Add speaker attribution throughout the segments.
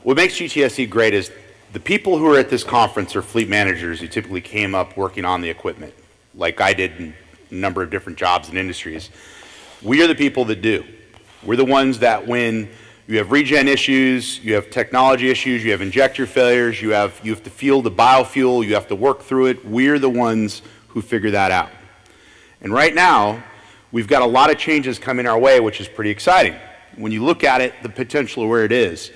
Speaker 1: What makes GTSE great is the people who are at this conference are fleet managers who typically came up working on the equipment, like I did in a number of different jobs and industries. We are the people that do. We're the ones that when you have regen issues, you have technology issues, you have injector failures, you have to field the biofuel, you have to work through it. We're the ones who figure that out. And right now, we've got a lot of changes coming our way, which is pretty exciting. When you look at it, the potential of where it is.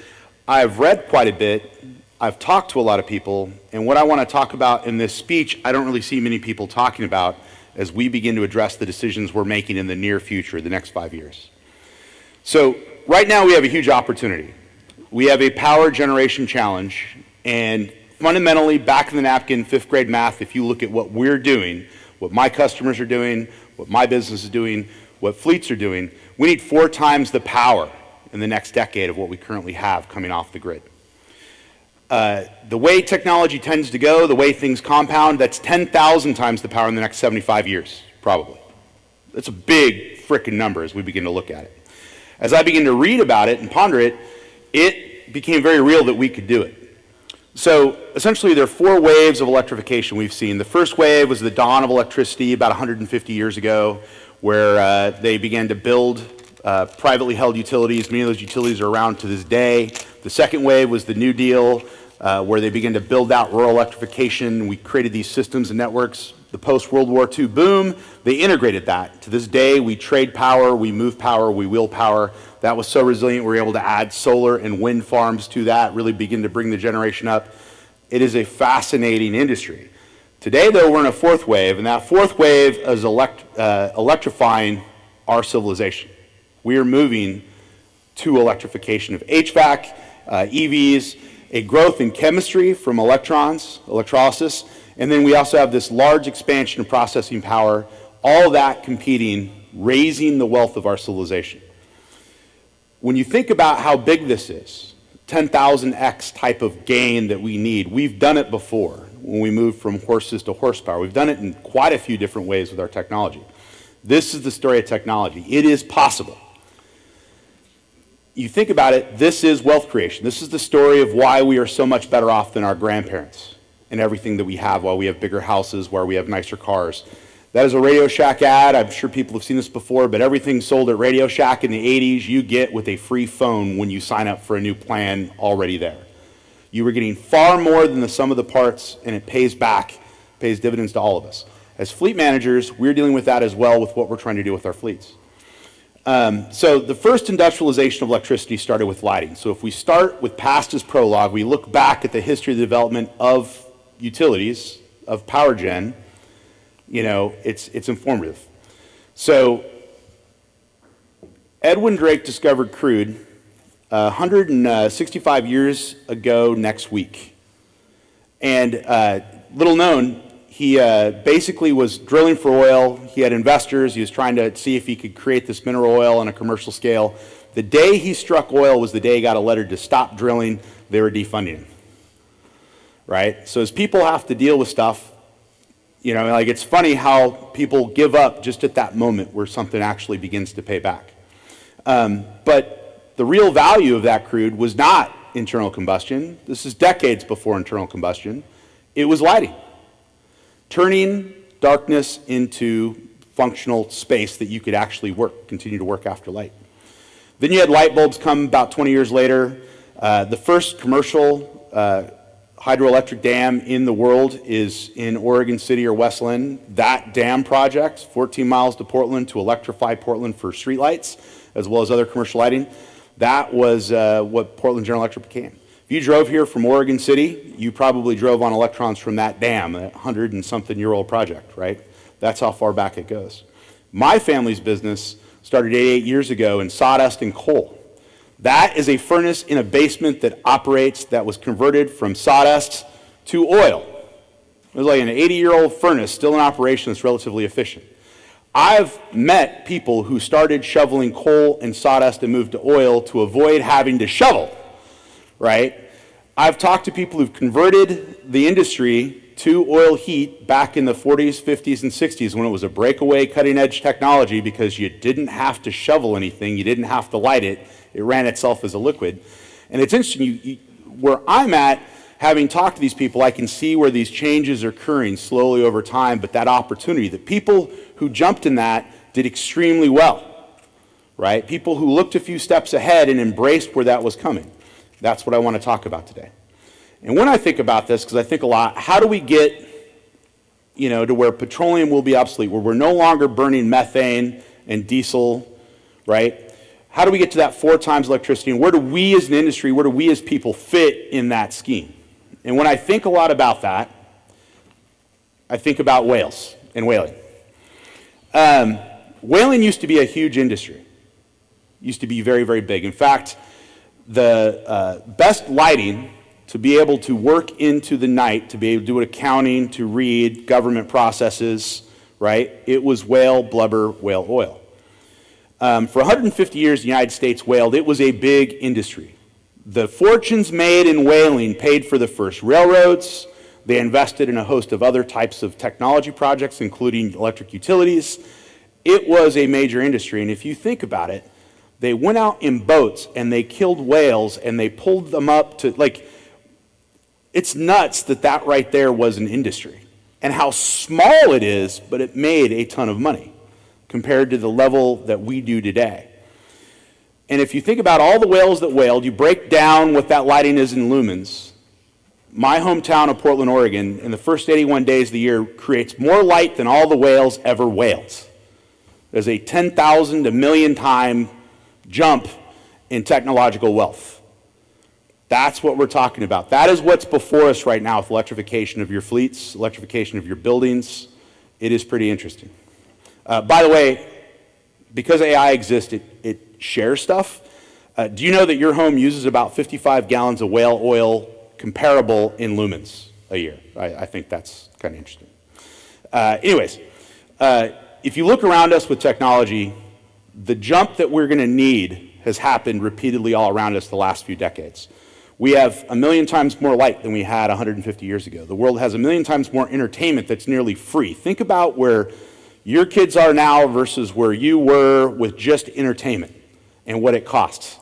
Speaker 1: I've read quite a bit, I've talked to a lot of people, and what I want to talk about in this speech, I don't really see many people talking about as we begin to address the decisions we're making in the near future, the next 5 years. So right now we have a huge opportunity. We have a power generation challenge, and fundamentally, back in the napkin, 5th grade math, if you look at what we're doing, what my customers are doing, what my business is doing, what fleets are doing, we need 4 times the power in the next decade of what we currently have coming off the grid. The way technology tends to go, the way things compound, that's 10,000 times the power in the next 75 years, probably. That's a big frickin' number as we begin to look at it. As I begin to read about it and ponder it, it became very real that we could do it. So essentially there are 4 waves of electrification we've seen. The first wave was the dawn of electricity about 150 years ago, where they began to build privately held utilities. Many of those utilities are around to this day. The second wave was the New Deal, where they began to build out rural electrification. We created these systems and networks. The post-World War II boom, they integrated that. To this day, we trade power, we move power, we wheel power. That was so resilient, we were able to add solar and wind farms to that, really begin to bring the generation up. It is a fascinating industry. Today, though, we're in a 4th wave, and that 4th wave is electrifying our civilization. We are moving to electrification of HVAC, EVs, a growth in chemistry from electrons, electrolysis, and then we also have this large expansion of processing power, all that competing, raising the wealth of our civilization. When you think about how big this is, 10,000x type of gain that we need, we've done it before when we moved from horses to horsepower. We've done it in quite a few different ways with our technology. This is the story of technology. It is possible. You think about it, this is wealth creation. This is the story of why we are so much better off than our grandparents and everything that we have, why we have bigger houses, why we have nicer cars. That is a Radio Shack ad. I'm sure people have seen this before, but everything sold at Radio Shack in the 80s, you get with a free phone when you sign up for a new plan already there. You were getting far more than the sum of the parts, and it pays back, pays dividends to all of us. As fleet managers, we're dealing with that as well with what we're trying to do with our fleets. So the first industrialization of electricity started with lighting. So if we start with past as prologue, we look back at the history of the development of utilities, of power gen, you know, it's informative. So Edwin Drake discovered crude 165 years ago next week. And little known, he basically was drilling for oil. He had investors. He was trying to see if he could create this mineral oil on a commercial scale. The day he struck oil was the day he got a letter to stop drilling. They were defunding him. Right? So as people have to deal with stuff, you know, like it's funny how people give up just at that moment where something actually begins to pay back. But the real value of that crude was not internal combustion. This is decades before internal combustion. It was lighting. Turning darkness into functional space that you could actually continue to work after light. Then you had light bulbs come about 20 years later. The first commercial hydroelectric dam in the world is in Oregon City or Westland. That dam project, 14 miles to Portland to electrify Portland for streetlights, as well as other commercial lighting, that was what Portland General Electric became. If you drove here from Oregon City, you probably drove on electrons from that dam, that 100-and-something-year-old project, right? That's how far back it goes. My family's business started 88 years ago in sawdust and coal. That is a furnace in a basement that operates, that was converted from sawdust to oil. It was like an 80-year-old furnace still in operation that's relatively efficient. I've met people who started shoveling coal and sawdust and moved to oil to avoid having to shovel, right? I've talked to people who've converted the industry to oil heat back in the 40s, 50s, and 60s when it was a breakaway cutting-edge technology because you didn't have to shovel anything, you didn't have to light it, it ran itself as a liquid. And it's interesting, where I'm at, having talked to these people, I can see where these changes are occurring slowly over time, but that opportunity, the people who jumped in that did extremely well, right? People who looked a few steps ahead and embraced where that was coming. That's what I want to talk about today. And when I think about this, because I think a lot, how do we get, to where petroleum will be obsolete, where we're no longer burning methane and diesel, right? How do we get to that 4 times electricity? And where do we as an industry, where do we as people fit in that scheme? And when I think a lot about that, I think about whales and whaling. Whaling used to be a huge industry. Used to be very, very big. In fact, the best lighting to be able to work into the night, to be able to do accounting, to read government processes, right? It was whale blubber, whale oil. For 150 years, the United States whaled. It was a big industry. The fortunes made in whaling paid for the first railroads. They invested in a host of other types of technology projects, including electric utilities. It was a major industry, and if you think about it, they went out in boats and they killed whales and they pulled them up to, it's nuts that right there was an industry. And how small it is, but it made a ton of money compared to the level that we do today. And if you think about all the whales that whaled, you break down what that lighting is in lumens. My hometown of Portland, Oregon, in the first 81 days of the year, creates more light than all the whales ever whaled. There's a 10,000 to million time jump in technological wealth. That's what we're talking about. That is what's before us right now with electrification of your fleets, electrification of your buildings. It is pretty interesting. By the way, because AI exists, it shares stuff. Do you know that your home uses about 55 gallons of whale oil comparable in lumens a year? I think that's kind of interesting. Anyways, if you look around us with technology, the jump that we're going to need has happened repeatedly all around us the last few decades. We have 1 million times more light than we had 150 years ago. The world has 1 million times more entertainment that's nearly free. Think about where your kids are now versus where you were with just entertainment and what it costs,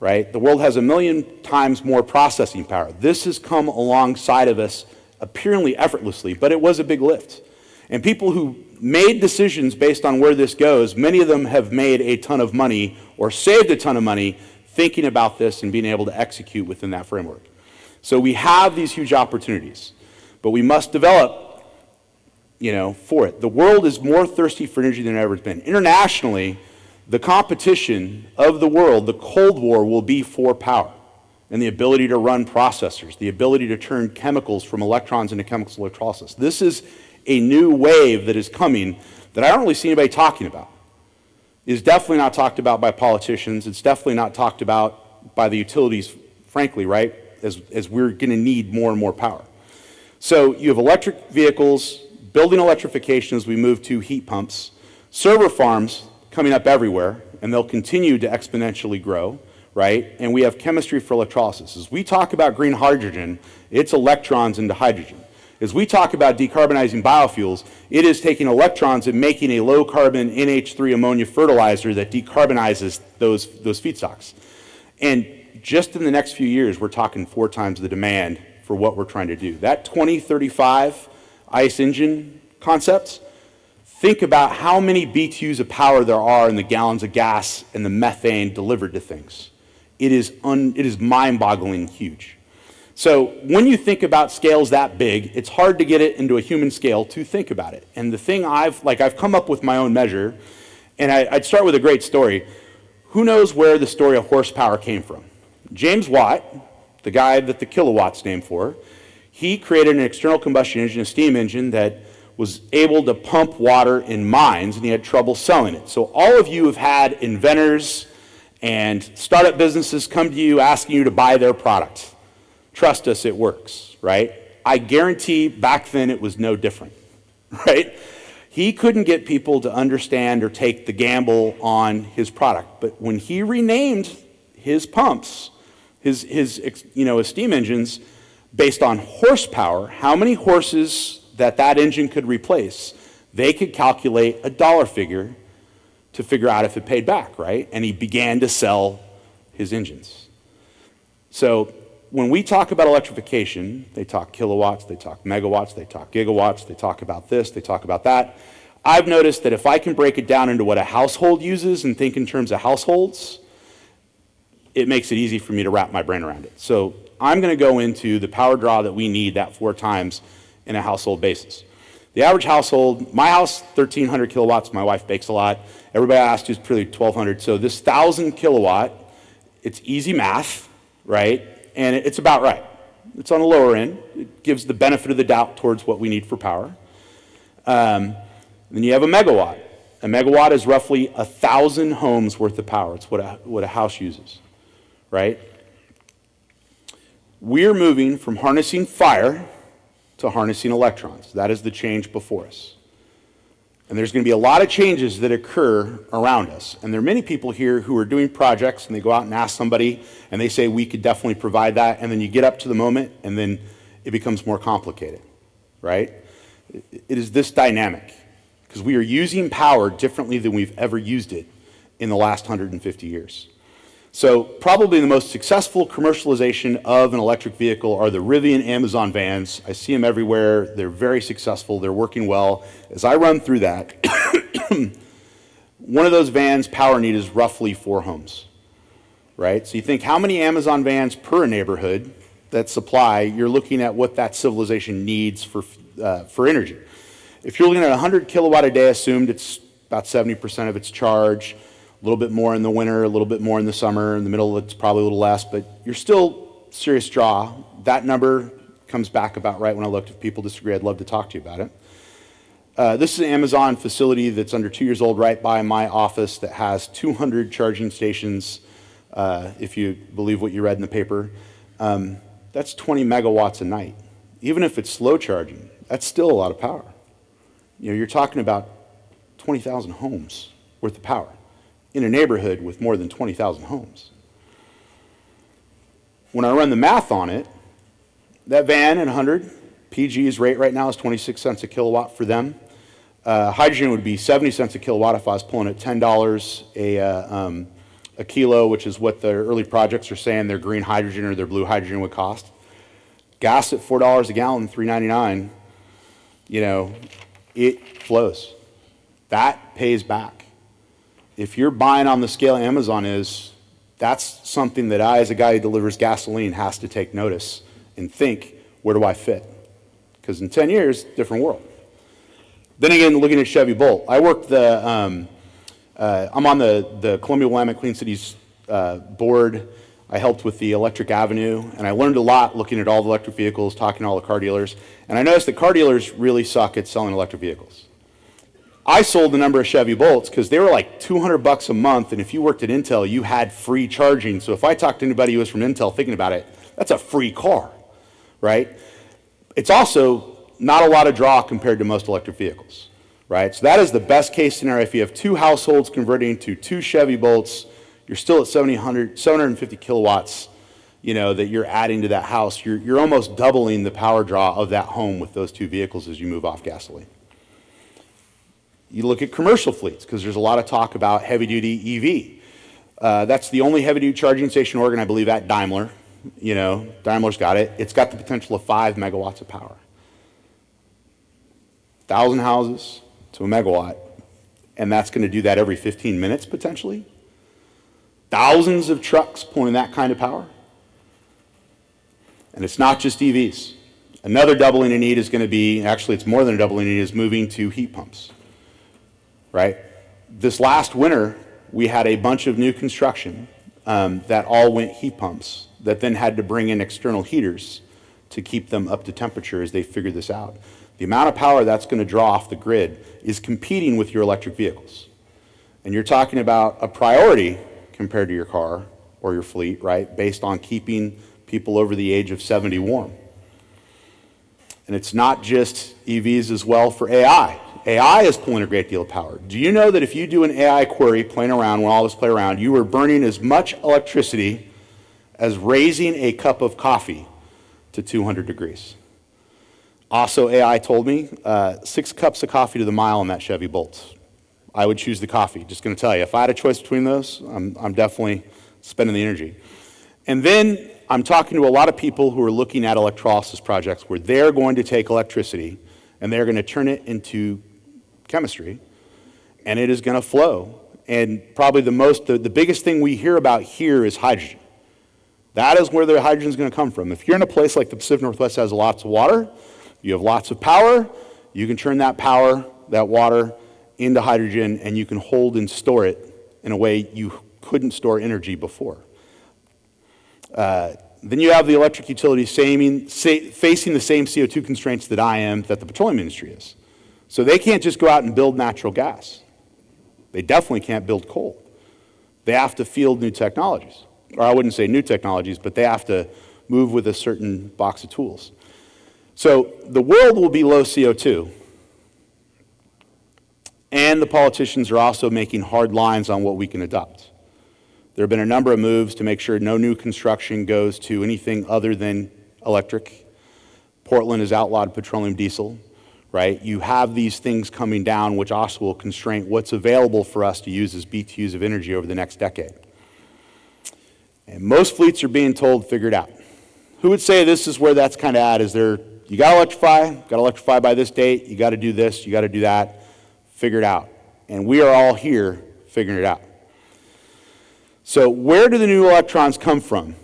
Speaker 1: right? The world has 1 million times more processing power. This has come alongside of us apparently effortlessly, but it was a big lift. And people who made decisions based on where this goes, many of them have made a ton of money or saved a ton of money thinking about this and being able to execute within that framework. So we have these huge opportunities, but we must develop for it. The world is more thirsty for energy than it ever has been. Internationally, the competition of the world, the Cold War, will be for power and the ability to run processors, the ability to turn chemicals from electrons into chemical electrolysis. This is a new wave that is coming that I don't really see anybody talking about. It is definitely not talked about by politicians. It's definitely not talked about by the utilities, frankly, right? As we're going to need more and more power. So you have electric vehicles, building electrification as we move to heat pumps, server farms coming up everywhere, and they'll continue to exponentially grow, right? And we have chemistry for electrolysis. As we talk about green hydrogen, it's electrons into hydrogen. As we talk about decarbonizing biofuels, it is taking electrons and making a low-carbon NH3 ammonia fertilizer that decarbonizes those feedstocks. And just in the next few years, we're talking 4 times the demand for what we're trying to do. That 2035 ICE engine concepts, think about how many BTUs of power there are in the gallons of gas and the methane delivered to things. It is mind-boggling huge. So when you think about scales that big, it's hard to get it into a human scale to think about it. And the thing I've come up with my own measure, and I'd start with a great story. Who knows where the story of horsepower came from? James Watt, the guy that the kilowatt's named for, he created an external combustion engine, a steam engine that was able to pump water in mines, and he had trouble selling it. So all of you have had inventors and startup businesses come to you asking you to buy their product. Trust us, it works, right? I guarantee back then it was no different, right? He couldn't get people to understand or take the gamble on his product. But when he renamed his pumps, his steam engines, based on horsepower, how many horses that engine could replace, they could calculate a dollar figure to figure out if it paid back, right? And he began to sell his engines. So when we talk about electrification, they talk kilowatts, they talk megawatts, they talk gigawatts, they talk about this, they talk about that. I've noticed that if I can break it down into what a household uses and think in terms of households, it makes it easy for me to wrap my brain around it. So I'm going to go into the power draw that we need that 4 times in a household basis. The average household, my house, 1,300 kilowatts. My wife bakes a lot. Everybody I asked is pretty 1,200. So this 1,000 kilowatt, it's easy math, right? And it's about right. It's on the lower end. It gives the benefit of the doubt towards what we need for power. Then you have a megawatt. A megawatt is roughly 1,000 homes worth of power. It's what a house uses, right? We're moving from harnessing fire to harnessing electrons. That is the change before us. And there's going to be a lot of changes that occur around us. And there are many people here who are doing projects and they go out and ask somebody and they say, we could definitely provide that. And then you get up to the moment and then it becomes more complicated, right? It is this dynamic because we are using power differently than we've ever used it in the last 150 years. So probably the most successful commercialization of an electric vehicle are the Rivian Amazon vans. I see them everywhere. They're very successful. They're working well. As I run through that, one of those vans' power need is roughly 4 homes, right? So you think how many Amazon vans per neighborhood that supply, you're looking at what that civilization needs for energy. If you're looking at 100 kilowatt a day assumed, it's about 70% of its charge. A little bit more in the winter, a little bit more in the summer. In the middle, it's probably a little less, but you're still serious draw. That number comes back about right when I looked. If people disagree, I'd love to talk to you about it. This is an Amazon facility that's under 2 years old right by my office that has 200 charging stations, if you believe what you read in the paper. That's 20 megawatts a night. Even if it's slow charging, that's still a lot of power. You know, you're talking about 20,000 homes worth of power in a neighborhood with more than 20,000 homes. When I run the math on it, that van at 100, PG's rate right now is 26 cents a kilowatt for them. Hydrogen would be 70 cents a kilowatt if I was pulling at $10 a kilo, which is what the early projects are saying their green hydrogen or their blue hydrogen would cost. Gas at $4 a gallon, $3.99, you know, it flows. That pays back. If you're buying on the scale Amazon is, that's something that I, as a guy who delivers gasoline, has to take notice and think, where do I fit? Because in 10 years, different world. Then again, looking at Chevy Bolt, I worked I'm on the Columbia Willamette Clean Cities board. I helped with the Electric Avenue, and I learned a lot looking at all the electric vehicles, talking to all the car dealers, and I noticed that car dealers really suck at selling electric vehicles. I sold a number of Chevy Bolts because they were like $200 a month, and if you worked at Intel, you had free charging. So if I talked to anybody who was from Intel thinking about it, that's a free car, right? It's also not a lot of draw compared to most electric vehicles, right? So that is the best case scenario. If you have 2 households converting to 2 Chevy Bolts, you're still at 750 kilowatts, you know, that you're adding to that house. You're almost doubling the power draw of that home with those 2 vehicles as you move off gasoline. You look at commercial fleets, because there's a lot of talk about heavy-duty EV. That's the only heavy-duty charging station organ, I believe, at Daimler. You know, Daimler's got it. It's got the potential of 5 megawatts of power. 1,000 houses to a megawatt, and that's going to do that every 15 minutes, potentially. Thousands of trucks pulling that kind of power. And it's not just EVs. Another doubling in need is going to be, actually it's more than a doubling in need, is moving to heat pumps. Right? This last winter, we had a bunch of new construction that all went heat pumps that then had to bring in external heaters to keep them up to temperature as they figured this out. The amount of power that's going to draw off the grid is competing with your electric vehicles. And you're talking about a priority compared to your car or your fleet, right, based on keeping people over the age of 70 warm. And it's not just EVs as well for AI. AI is pulling a great deal of power. Do you know that if you do an AI query playing around, when all of us play around, you are burning as much electricity as raising a cup of coffee to 200 degrees? Also, AI told me 6 cups of coffee to the mile on that Chevy Bolt. I would choose the coffee. Just going to tell you, if I had a choice between those, I'm definitely spending the energy. And then I'm talking to a lot of people who are looking at electrolysis projects where they're going to take electricity and they're going to turn it into chemistry, and it is going to flow. And probably the biggest thing we hear about here is hydrogen. That is where the hydrogen is going to come from. If you're in a place like the Pacific Northwest that has lots of water, you have lots of power, you can turn that power, that water, into hydrogen, and you can hold and store it in a way you couldn't store energy before. Then you have the electric utilities facing the same CO2 constraints that the petroleum industry is. So they can't just go out and build natural gas. They definitely can't build coal. They have to field new technologies. Or I wouldn't say new technologies, but they have to move with a certain box of tools. So the world will be low CO2. And the politicians are also making hard lines on what we can adopt. There have been a number of moves to make sure no new construction goes to anything other than electric. Portland has outlawed petroleum diesel, right? You have these things coming down which also will constrain what's available for us to use as BTUs of energy over the next decade. And most fleets are being told, figure it out. Who would say this is where that's kind of at? Is there, you got to electrify by this date, you got to do this, you got to do that, figure it out. And we are all here figuring it out. So where do the new electrons come from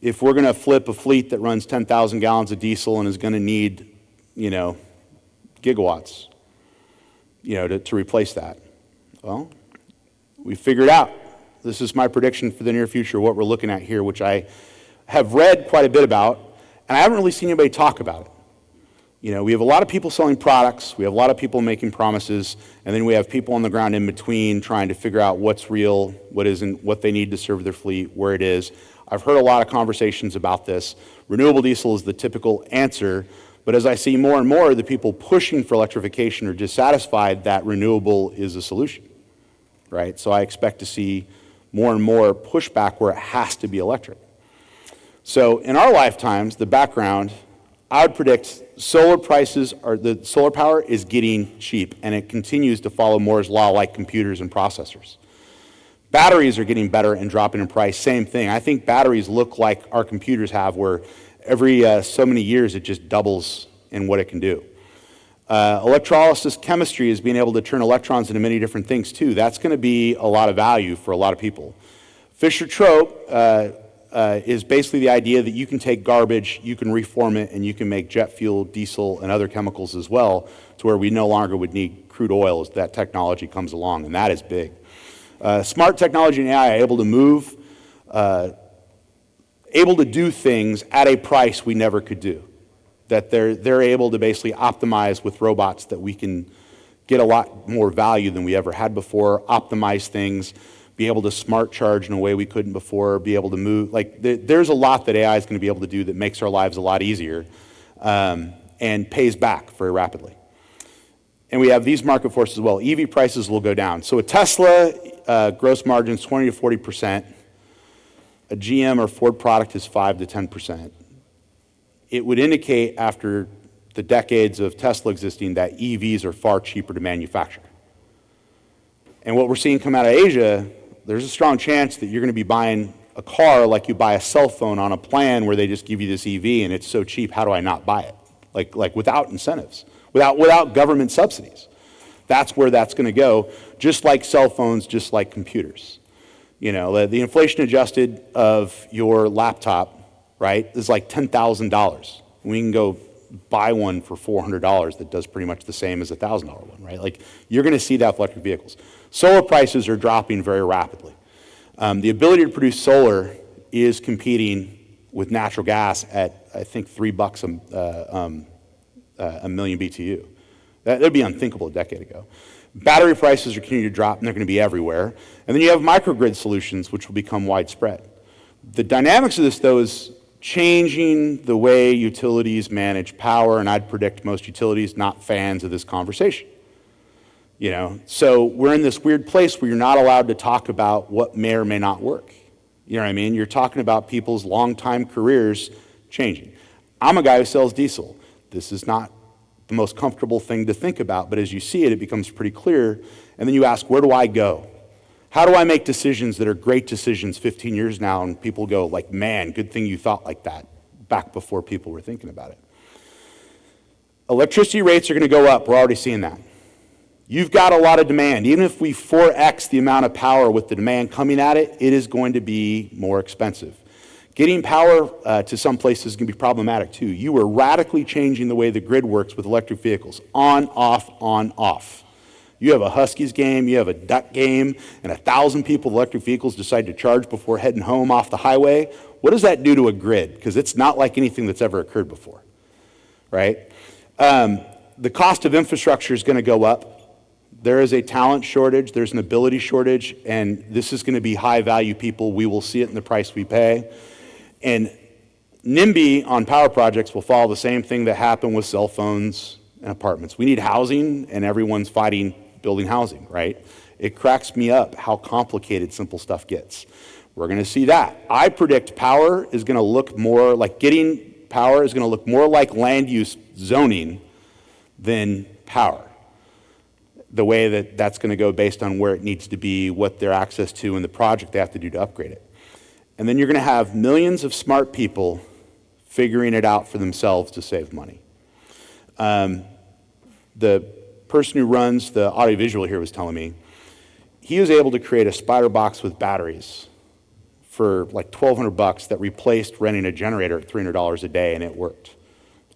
Speaker 1: if we're going to flip a fleet that runs 10,000 gallons of diesel and is going to need, gigawatts, to replace that? Well, we figured out. This is my prediction for the near future, what we're looking at here, which I have read quite a bit about, and I haven't really seen anybody talk about it. We have a lot of people selling products, we have a lot of people making promises, and then we have people on the ground in between trying to figure out what's real, what isn't, what they need to serve their fleet, where it is. I've heard a lot of conversations about this. Renewable diesel is the typical answer, but as I see more and more, the people pushing for electrification are dissatisfied that renewable is a solution, right? So I expect to see more and more pushback where it has to be electric. So in our lifetimes, the background, I would predict solar power is getting cheap, and it continues to follow Moore's law like computers and processors. Batteries are getting better and dropping in price, same thing. I think batteries look like our computers have, where every so many years it just doubles in what it can do. Electrolysis chemistry is being able to turn electrons into many different things too. That's going to be a lot of value for a lot of people. Fischer-Tropsch is basically the idea that you can take garbage, you can reform it, and you can make jet fuel, diesel, and other chemicals as well, to where we no longer would need crude oil as that technology comes along, and that is big. Smart technology and AI are able to move, able to do things at a price we never could do. That they're able to basically optimize with robots that we can get a lot more value than we ever had before, optimize things, be able to smart charge in a way we couldn't before, be able to move. There's a lot that AI is going to be able to do that makes our lives a lot easier and pays back very rapidly. And we have these market forces as well. EV prices will go down. So a Tesla gross margins 20 to 40%. A GM or Ford product is 5 to 10%. It would indicate after the decades of Tesla existing that EVs are far cheaper to manufacture. And what we're seeing come out of Asia, there's a strong chance that you're going to be buying a car like you buy a cell phone on a plan where they just give you this EV and it's so cheap, how do I not buy it? Like without incentives, without government subsidies. That's where that's going to go, just like cell phones, just like computers. The inflation adjusted of your laptop, right, is like $10,000. We can go buy one for $400 that does pretty much the same as a $1,000 one, right? You're going to see that with electric vehicles. Solar prices are dropping very rapidly. The ability to produce solar is competing with natural gas at, I think, $3 a million BTU. That would be unthinkable a decade ago. Battery prices are continuing to drop, and they're going to be everywhere. And then you have microgrid solutions, which will become widespread. The dynamics of this, though, is changing the way utilities manage power, and I'd predict most utilities not fans of this conversation. So we're in this weird place where you're not allowed to talk about what may or may not work. You know what I mean? You're talking about people's long-time careers changing. I'm a guy who sells diesel. This is not the most comfortable thing to think about, but as you see it, it becomes pretty clear. And then you ask, where do I go? How do I make decisions that are great decisions 15 years now and people go like, man, good thing you thought like that back before people were thinking about it. Electricity rates are going to go up. We're already seeing that. You've got a lot of demand. Even if we 4x the amount of power with the demand coming at it, it is going to be more expensive. Getting power to some places is going to be problematic too. You are radically changing the way the grid works with electric vehicles. On, off, on, off. You have a Huskies game, you have a Duck game, and 1,000 people with electric vehicles decide to charge before heading home off the highway. What does that do to a grid? Because it's not like anything that's ever occurred before, right? The cost of infrastructure is going to go up. There is a talent shortage, there's an ability shortage, and this is going to be high-value people. We will see it in the price we pay. And NIMBY on power projects will follow the same thing that happened with cell phones and apartments. We need housing, and everyone's fighting building housing, right? It cracks me up how complicated simple stuff gets. We're going to see that. I predict power is going to look more like getting power is going to look more like land use zoning than power. The way that that's going to go based on where it needs to be, what their access to, and the project they have to do to upgrade it. And then you're going to have millions of smart people figuring it out for themselves to save money. The person who runs the audiovisual here was telling me, he was able to create a spider box with batteries for like $1,200 that replaced renting a generator at $300 a day, and it worked.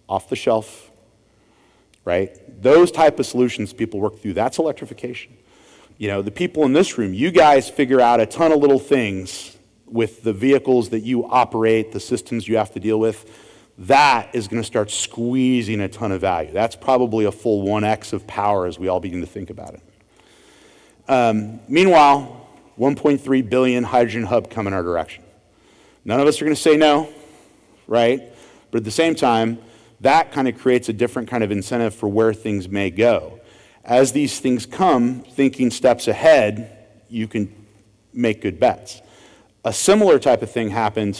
Speaker 1: Off the shelf, right? Those type of solutions people work through, that's electrification. You know, the people in this room, you guys figure out a ton of little things with the vehicles that you operate, the systems you have to deal with. That is going to start squeezing a ton of value. That's probably a full 1x of power as we all begin to think about it. Meanwhile, 1.3 billion hydrogen hub coming our direction. None of us are going to say no, right? But at the same time, that kind of creates a different kind of incentive for where things may go. As these things come, thinking steps ahead, you can make good bets. A similar type of thing happened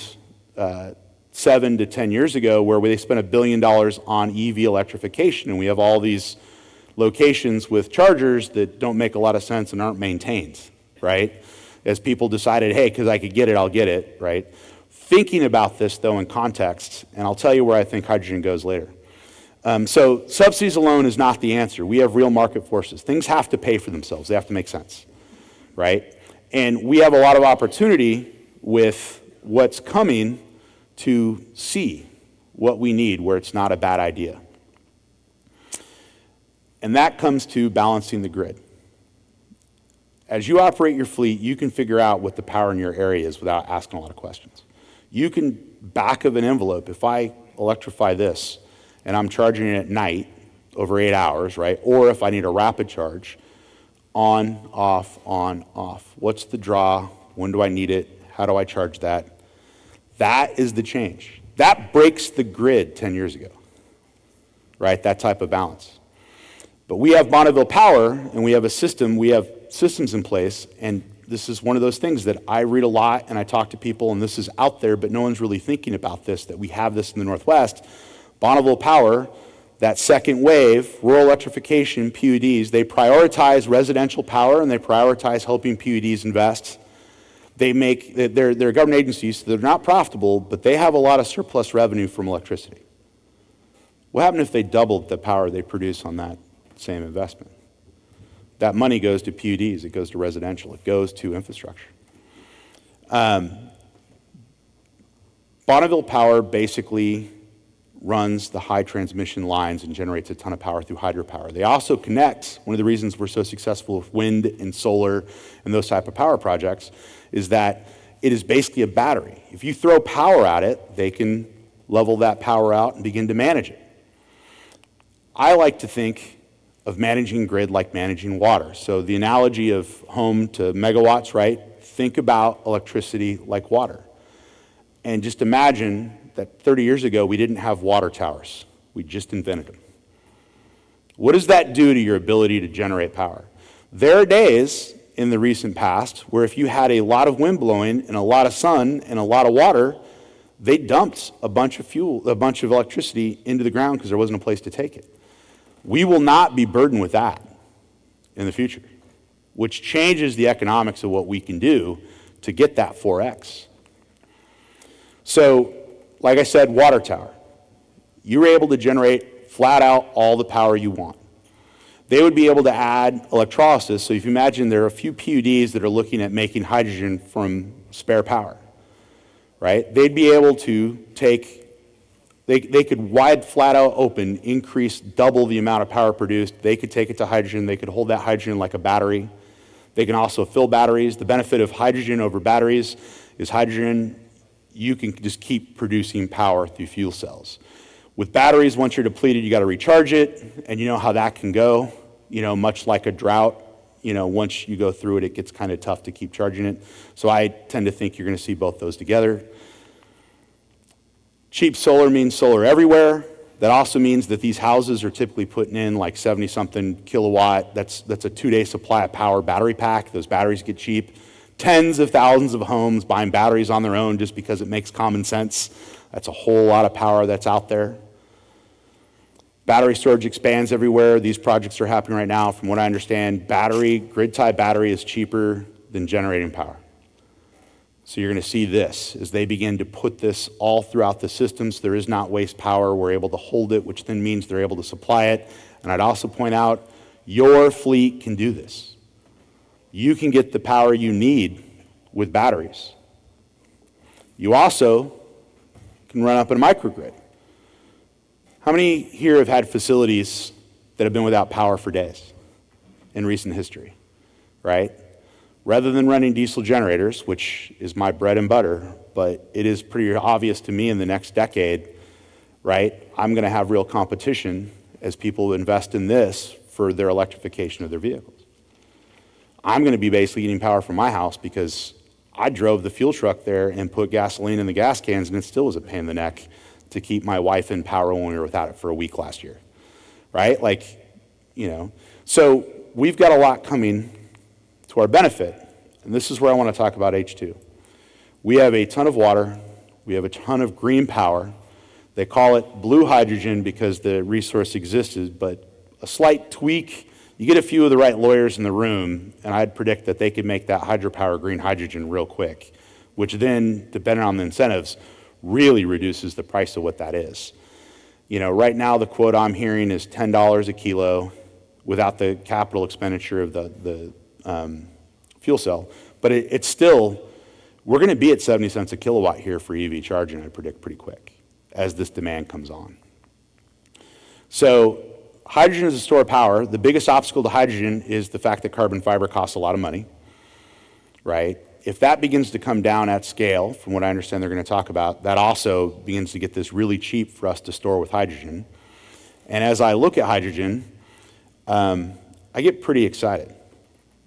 Speaker 1: 7 to 10 years ago where they spent $1 billion on EV electrification, and we have all these locations with chargers that don't make a lot of sense and aren't maintained, right? As people decided, hey, because I could get it, I'll get it, right? Thinking about this, though, in context, and I'll tell you where I think hydrogen goes later. So subsidies alone is not the answer. We have real market forces. Things have to pay for themselves. They have to make sense, right? And we have a lot of opportunity with what's coming to see what we need where it's not a bad idea. And that comes to balancing the grid. As you operate your fleet, you can figure out what the power in your area is without asking a lot of questions. You can back of an envelope, if I electrify this and I'm charging it at night over 8 hours, right? Or if I need a rapid charge, on, off, on, off. What's the draw? When do I need it? How do I charge that? That is the change. That breaks the grid 10 years ago, right? That type of balance. But we have Bonneville Power, and we have a system, we have systems in place, and this is one of those things that I read a lot, and I talk to people, and this is out there, but no one's really thinking about this, that we have this in the Northwest. Bonneville Power, that second wave, rural electrification, PUDs, they prioritize residential power, and they prioritize helping PUDs invest. They're government agencies, so they're not profitable, but they have a lot of surplus revenue from electricity. What happened if they doubled the power they produce on that same investment? That money goes to PUDs, it goes to residential, it goes to infrastructure. Bonneville Power basically runs the high transmission lines and generates a ton of power through hydropower. They also connect, one of the reasons we're so successful with wind and solar and those type of power projects is that it is basically a battery. If you throw power at it, they can level that power out and begin to manage it. I like to think of managing grid like managing water. So the analogy of home to megawatts, right? Think about electricity like water. And just imagine that 30 years ago, we didn't have water towers. We just invented them. What does that do to your ability to generate power? There are days in the recent past where if you had a lot of wind blowing and a lot of sun and a lot of water, they dumped a bunch of electricity into the ground because there wasn't a place to take it. We will not be burdened with that in the future. which changes the economics of what we can do to get that 4x. So, like I said, water tower. You were able to generate flat out all the power you want. They would be able to add electrolysis. So if you imagine there are a few PUDs that are looking at making hydrogen from spare power, right? They'd be able to they could wide flat out open, increase double the amount of power produced. They could take it to hydrogen. They could hold that hydrogen like a battery. They can also fill batteries. The benefit of hydrogen over batteries is hydrogen, you can just keep producing power through fuel cells. With batteries, once you're depleted, you got to recharge it, and you know how that can go. Much like a drought, once you go through it, it gets kind of tough to keep charging it. So I tend to think you're going to see both those together. Cheap solar means solar everywhere. That also means that these houses are typically putting in like 70-something kilowatt. That's a 2-day supply of power battery pack. Those batteries get cheap. Tens of thousands of homes buying batteries on their own just because it makes common sense. That's a whole lot of power that's out there. Battery storage expands everywhere. These projects are happening right now. From what I understand, grid-tie battery is cheaper than generating power. So you're going to see this as they begin to put this all throughout the systems. There is not waste power. We're able to hold it, which then means they're able to supply it. And I'd also point out, your fleet can do this. You can get the power you need with batteries. You also can run up a microgrid. How many here have had facilities that have been without power for days in recent history, right? Rather than running diesel generators, which is my bread and butter, but it is pretty obvious to me in the next decade, right, I'm going to have real competition as people invest in this for their electrification of their vehicles. I'm going to be basically getting power from my house because I drove the fuel truck there and put gasoline in the gas cans, and it still was a pain in the neck to keep my wife in power when we were without it for a week last year, right? So we've got a lot coming to our benefit, and this is where I want to talk about H2. We have a ton of water. We have a ton of green power. They call it blue hydrogen because the resource existed, but a slight tweak, you get a few of the right lawyers in the room, and I'd predict that they could make that hydropower green hydrogen real quick, which then, depending on the incentives, really reduces the price of what that is. Right now the quote I'm hearing is $10 a kilo without the capital expenditure of the fuel cell. But it's still, we're going to be at 70 cents a kilowatt here for EV charging, I predict, pretty quick as this demand comes on. So hydrogen is a store of power. The biggest obstacle to hydrogen is the fact that carbon fiber costs a lot of money, right? If that begins to come down at scale, from what I understand they're going to talk about, that also begins to get this really cheap for us to store with hydrogen. And as I look at hydrogen, I get pretty excited.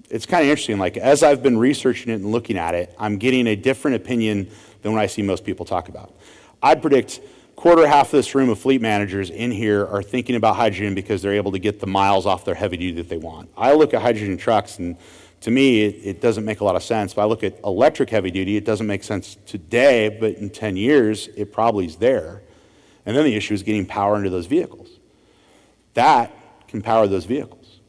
Speaker 1: It's kind of interesting, like as I've been researching it and looking at it, I'm getting a different opinion than what I see most people talk about. I'd predict half of this room of fleet managers in here are thinking about hydrogen because they're able to get the miles off their heavy duty that they want. I look at hydrogen trucks, and to me, it doesn't make a lot of sense. If I look at electric heavy duty, it doesn't make sense today, but in 10 years, it probably is there. And then the issue is getting power into those vehicles. That can power those vehicles.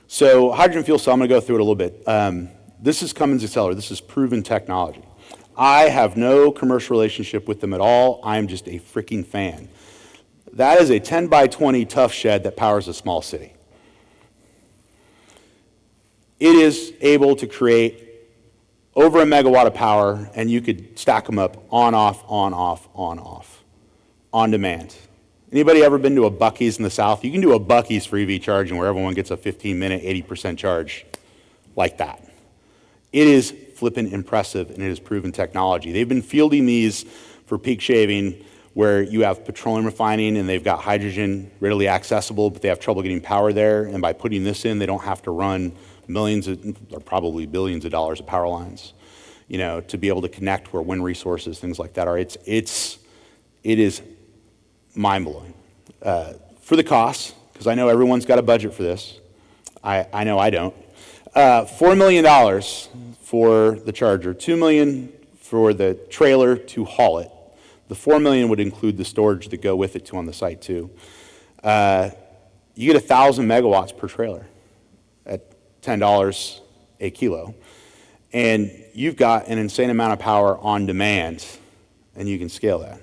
Speaker 1: So hydrogen fuel cell, I'm going to go through it a little bit. This is Cummins Accelerator. This is proven technology. I have no commercial relationship with them at all. I'm just a freaking fan. That is a 10 by 20 tough shed that powers a small city. It is able to create over a megawatt of power, and you could stack them up on, off, on demand. Anybody ever been to a Buc-ee's in the South? You can do a Buc-ee's for EV charging where everyone gets a 15-minute, 80% charge like that. It is flippin' impressive, and it is proven technology. They've been fielding these for peak shaving where you have petroleum refining and they've got hydrogen readily accessible, but they have trouble getting power there. And by putting this in, they don't have to run millions or probably billions of dollars of power lines, to be able to connect where wind resources, things like that are. It is mind-blowing. For the costs, because I know everyone's got a budget for this. I know I don't. $4 million for the charger, $2 million for the trailer to haul it. The $4 million would include the storage that go with it too on the site too. You get 1,000 megawatts per trailer. $10 a kilo, and you've got an insane amount of power on demand, and you can scale that.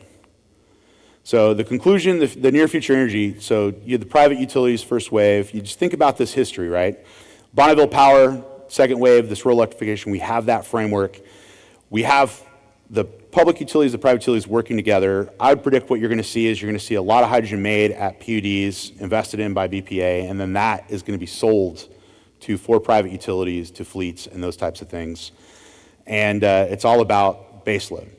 Speaker 1: So the conclusion, the near future energy, so you have the private utilities first wave. You just think about this history, right? Bonneville Power, second wave, this rural electrification, we have that framework. We have the public utilities, the private utilities working together. I would predict what you're going to see is you're going to see a lot of hydrogen made at PUDs, invested in by BPA, and then that is going to be sold for private utilities, to fleets, and those types of things. And it's all about baseload.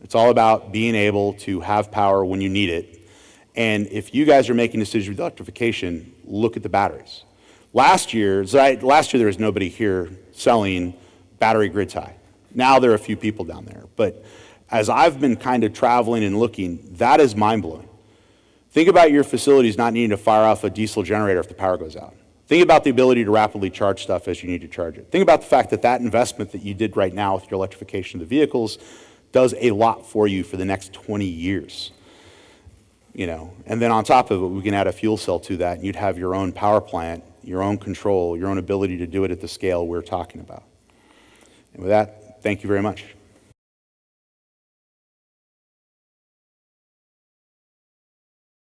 Speaker 1: It's all about being able to have power when you need it. And if you guys are making decisions with electrification, look at the batteries. Last year there was nobody here selling battery grid tie. Now there are a few people down there. But as I've been kind of traveling and looking, that is mind-blowing. Think about your facilities not needing to fire off a diesel generator if the power goes out. Think about the ability to rapidly charge stuff as you need to charge it. Think about the fact that that investment that you did right now with your electrification of the vehicles does a lot for you for the next 20 years. You know, and then on top of it, we can add a fuel cell to that, and you'd have your own power plant, your own control, your own ability to do it at the scale we're talking about. And with that, thank you very much.